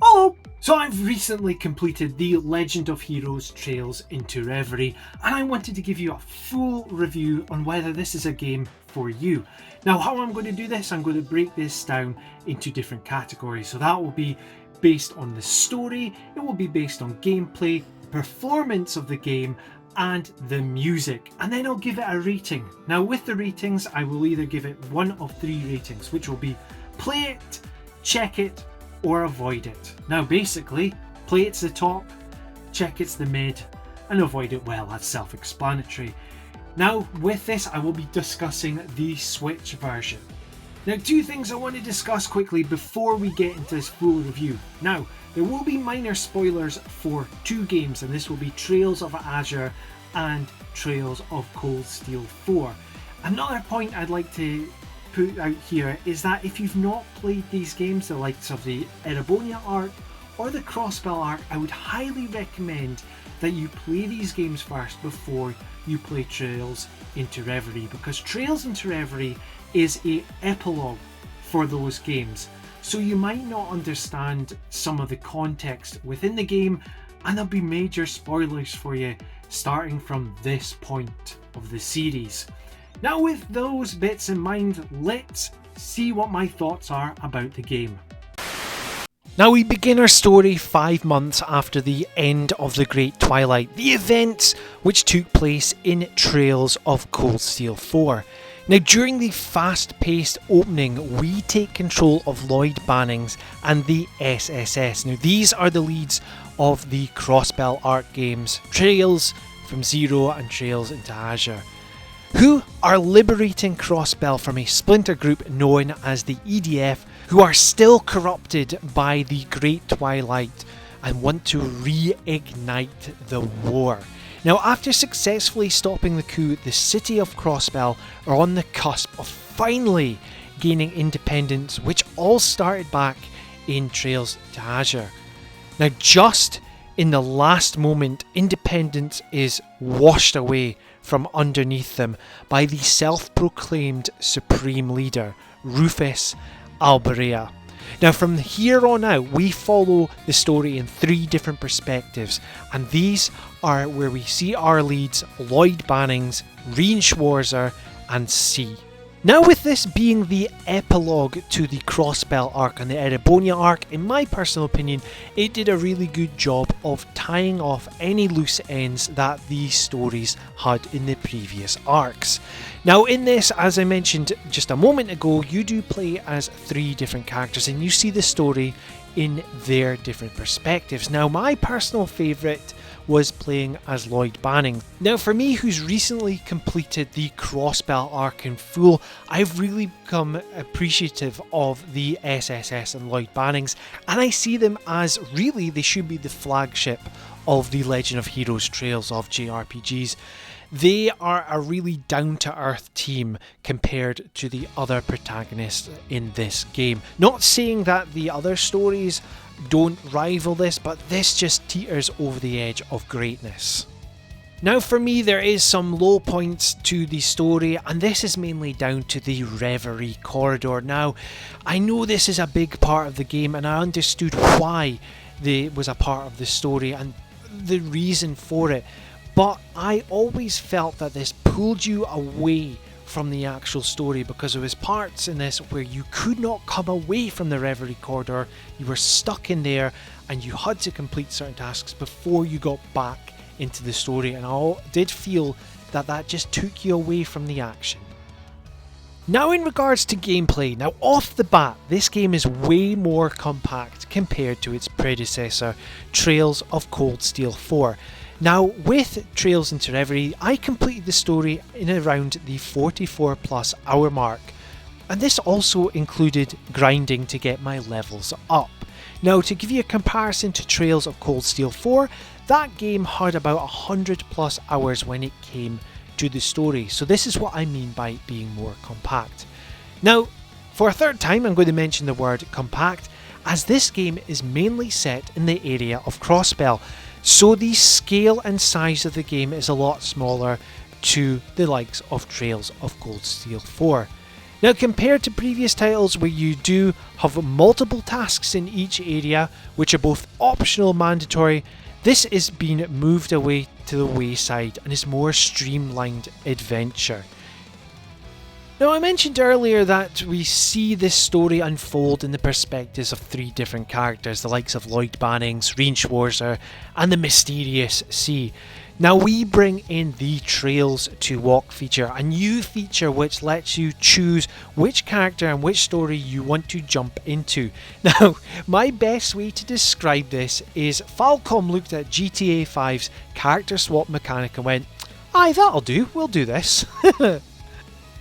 Hello! So I've recently completed the Legend of Heroes Trails into Reverie, and I wanted to give you a full review on whether this is a game for you. Now, how I'm going to do this, I'm going to break this down into different categories. So that will be based on the story, it will be based on gameplay, performance of the game, and the music, and then I'll give it a rating. Now with the ratings, I will either give it one of three ratings, which will be play it, check it, or avoid it. Now basically, play it's the top, check it's the mid, and avoid it, well, that's self-explanatory. Now with this, I will be discussing the Switch version. Now, two things I want to discuss quickly before we get into this full review. Now, there will be minor spoilers for two games, and this will be Trails of Azure and Trails of Cold Steel 4. Another point I'd like to put out here is that if you've not played these games, the likes of the Erebonia arc or the Crossbell arc, I would highly recommend that you play these games first before you play Trails into Reverie, because Trails into Reverie is a epilogue for those games, so you might not understand some of the context within the game, and there'll be major spoilers for you starting from this point of the series. Now with those bits in mind, let's see what my thoughts are about the game. Now we begin our story 5 months after the end of the Great Twilight, the events which took place in Trails of Cold Steel 4. Now during the fast-paced opening, we take control of Lloyd Bannings and the SSS. Now these are the leads of the Crossbell arc games, Trails from Zero and Trails into Azure, who are liberating Crossbell from a splinter group known as the EDF, who are still corrupted by the Great Twilight and want to reignite the war. Now, after successfully stopping the coup, the city of Crossbell are on the cusp of finally gaining independence, which all started back in Trails to Azure. Now, just in the last moment, independence is washed away from underneath them by the self-proclaimed supreme leader, Rufus Alberea. Now from here on out, we follow the story in 3 different perspectives, and these are where we see our leads Lloyd Bannings, Rien Schwarzer, and C. Now with this being the epilogue to the Crossbell arc and the Erebonia arc, in my personal opinion, it did a really good job of tying off any loose ends that these stories had in the previous arcs. Now in this, as I mentioned just a moment ago, you do play as 3 different characters and you see the story in their different perspectives. Now my personal favourite was playing as Lloyd Banning. Now for me, who's recently completed the Crossbell arc in full, I've really become appreciative of the SSS and Lloyd Bannings, and I see them as really they should be the flagship of the Legend of Heroes Trails of JRPGs. They are a really down-to-earth team compared to the other protagonists in this game. Not saying that the other stories don't rival this, but this just teeters over the edge of greatness. Now for me, there is some low points to the story, and this is mainly down to the Reverie corridor. Now, I know this is a big part of the game, and I understood why it was a part of the story and the reason for it, but I always felt that this pulled you away from the actual story, because there was parts in this where you could not come away from the Reverie corridor. You were stuck in there and you had to complete certain tasks before you got back into the story, and I did feel that that just took you away from the action. Now in regards to gameplay, now off the bat, this game is way more compact compared to its predecessor, Trails of Cold Steel 4. Now with Trails into Reverie, I completed the story in around the 44 plus hour mark, and this also included grinding to get my levels up. Now to give you a comparison to Trails of Cold Steel 4, that game had about 100 plus hours when it came to the story, so this is what I mean by being more compact. Now for a third time, I'm going to mention the word compact, as this game is mainly set in the area of Crossbell. So the scale and size of the game is a lot smaller to the likes of Trails of Cold Steel 4. Now, compared to previous titles where you do have multiple tasks in each area, which are both optional and mandatory, this is being moved away to the wayside and is more streamlined adventure. Now, I mentioned earlier that we see this story unfold in the perspectives of 3 different characters, the likes of Lloyd Bannings, Reen Schwarzer, and the mysterious Sea. Now, we bring in the Trails to Walk feature, a new feature which lets you choose which character and which story you want to jump into. Now, my best way to describe this is Falcom looked at GTA 5's character swap mechanic and went, "Aye, that'll do, we'll do this."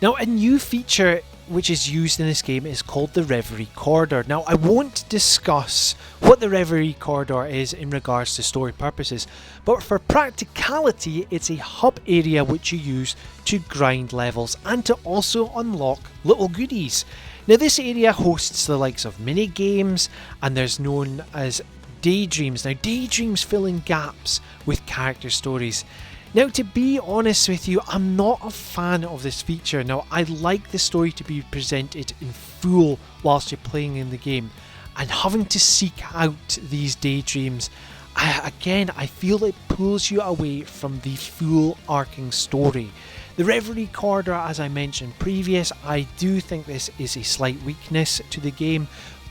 Now, a new feature which is used in this game is called the Reverie corridor. Now, I won't discuss what the Reverie corridor is in regards to story purposes, but for practicality, it's a hub area which you use to grind levels and to also unlock little goodies. Now, this area hosts the likes of mini games, and there's known as daydreams. Now, daydreams fill in gaps with character stories. Now, to be honest with you, I'm not a fan of this feature. Now, I like the story to be presented in full whilst you're playing in the game, and having to seek out these daydreams, I feel it pulls you away from the full arcing story. The Reverie corridor, as I mentioned previous, I do think this is a slight weakness to the game,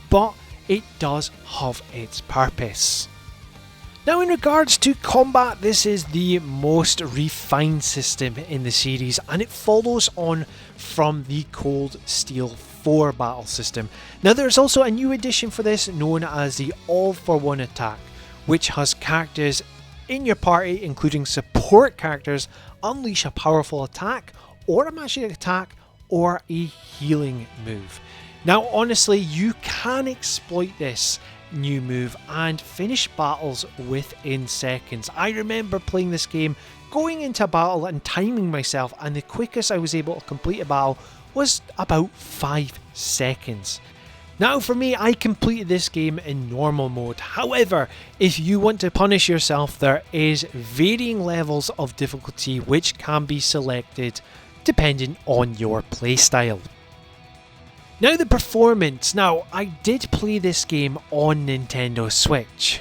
but it does have its purpose. Now, in regards to combat, this is the most refined system in the series, and it follows on from the Cold Steel 4 battle system. Now, there's also a new addition for this known as the All for One attack, which has characters in your party, including support characters, unleash a powerful attack, or a magic attack, or a healing move. Now, honestly, you can exploit this new move and finish battles within seconds. I remember playing this game, going into a battle and timing myself, and the quickest I was able to complete a battle was about 5 seconds. Now, for me, I completed this game in normal mode. However, if you want to punish yourself, there is varying levels of difficulty which can be selected depending on your playstyle. Now, the performance. Now, I did play this game on Nintendo Switch.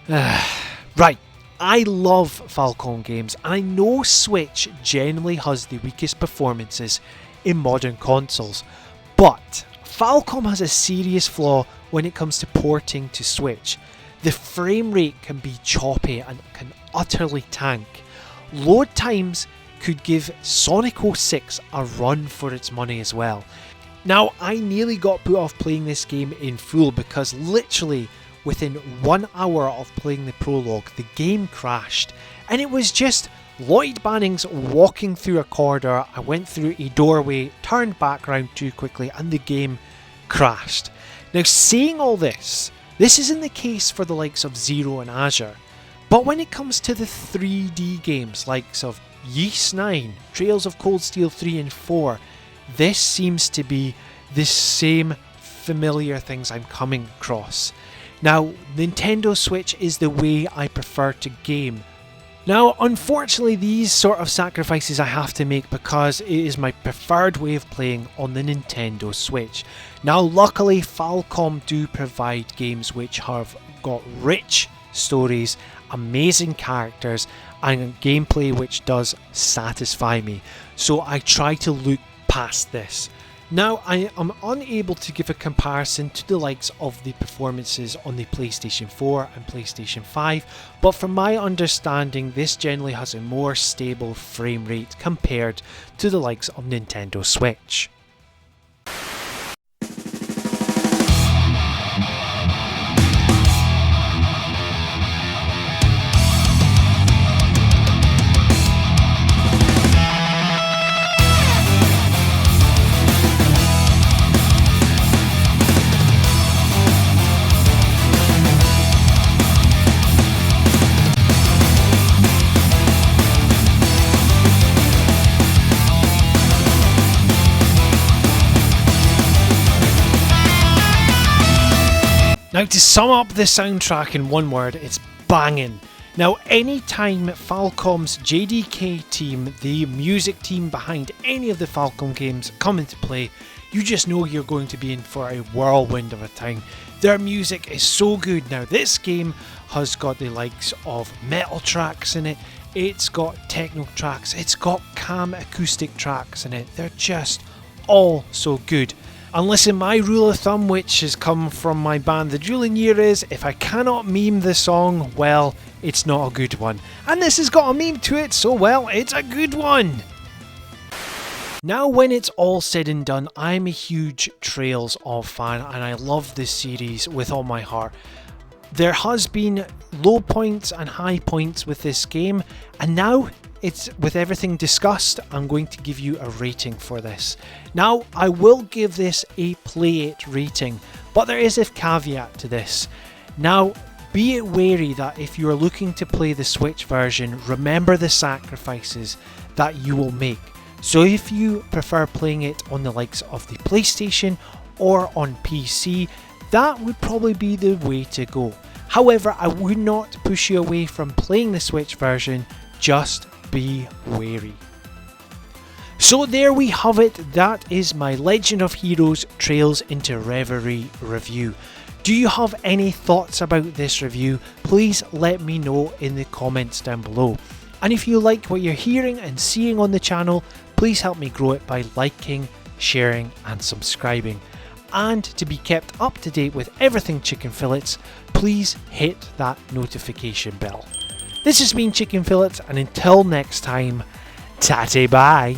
Right, I love Falcom games, and I know Switch generally has the weakest performances in modern consoles, but Falcom has a serious flaw when it comes to porting to Switch. The frame rate can be choppy and can utterly tank. Load times could give Sonic 06 a run for its money as well. Now, I nearly got put off playing this game in full because literally within 1 hour of playing the prologue, the game crashed, and it was just Lloyd Bannings walking through a corridor. I went through a doorway, turned back around too quickly, and the game crashed. Now, saying all this isn't the case for the likes of Zero and Azure, but when it comes to the 3D games likes of Ys 9, Trails of Cold Steel 3 and 4, this seems to be the same familiar things I'm coming across. Now, Nintendo Switch is the way I prefer to game. Now, unfortunately, these sort of sacrifices I have to make because it is my preferred way of playing on the Nintendo Switch. Now, luckily, Falcom do provide games which have got rich stories, amazing characters, and gameplay which does satisfy me. So I try to look past this. Now, I am unable to give a comparison to the likes of the performances on the PlayStation 4 and PlayStation 5, but from my understanding, this generally has a more stable frame rate compared to the likes of Nintendo Switch. Now, to sum up the soundtrack in one word, it's banging. Now, anytime Falcom's JDK team, the music team behind any of the Falcom games, come into play, you just know you're going to be in for a whirlwind of a time. Their music is so good. Now, this game has got the likes of metal tracks in it, it's got techno tracks, it's got calm acoustic tracks in it. They're just all so good. And listen, my rule of thumb, which has come from my band The Dueling Year, is if I cannot meme the song, well, it's not a good one. And this has got a meme to it, so well, it's a good one. Now, when it's all said and done, I'm a huge Trails of fan and I love this series with all my heart. There has been low points and high points with this game, and now it's with everything discussed, I'm going to give you a rating for this. Now, I will give this a play it rating, but there is a caveat to this. Now, be it wary that if you are looking to play the Switch version, remember the sacrifices that you will make. So if you prefer playing it on the likes of the PlayStation or on PC, that would probably be the way to go. However, I would not push you away from playing the Switch version, just be wary. So there we have it, that is my Legend of Heroes Trails into Reverie review. Do you have any thoughts about this review? Please let me know in the comments down below. And if you like what you're hearing and seeing on the channel, please help me grow it by liking, sharing and subscribing. And to be kept up to date with everything Chicken Fillets, please hit that notification bell. This has been Chicken Fillets, and until next time, tatty bye.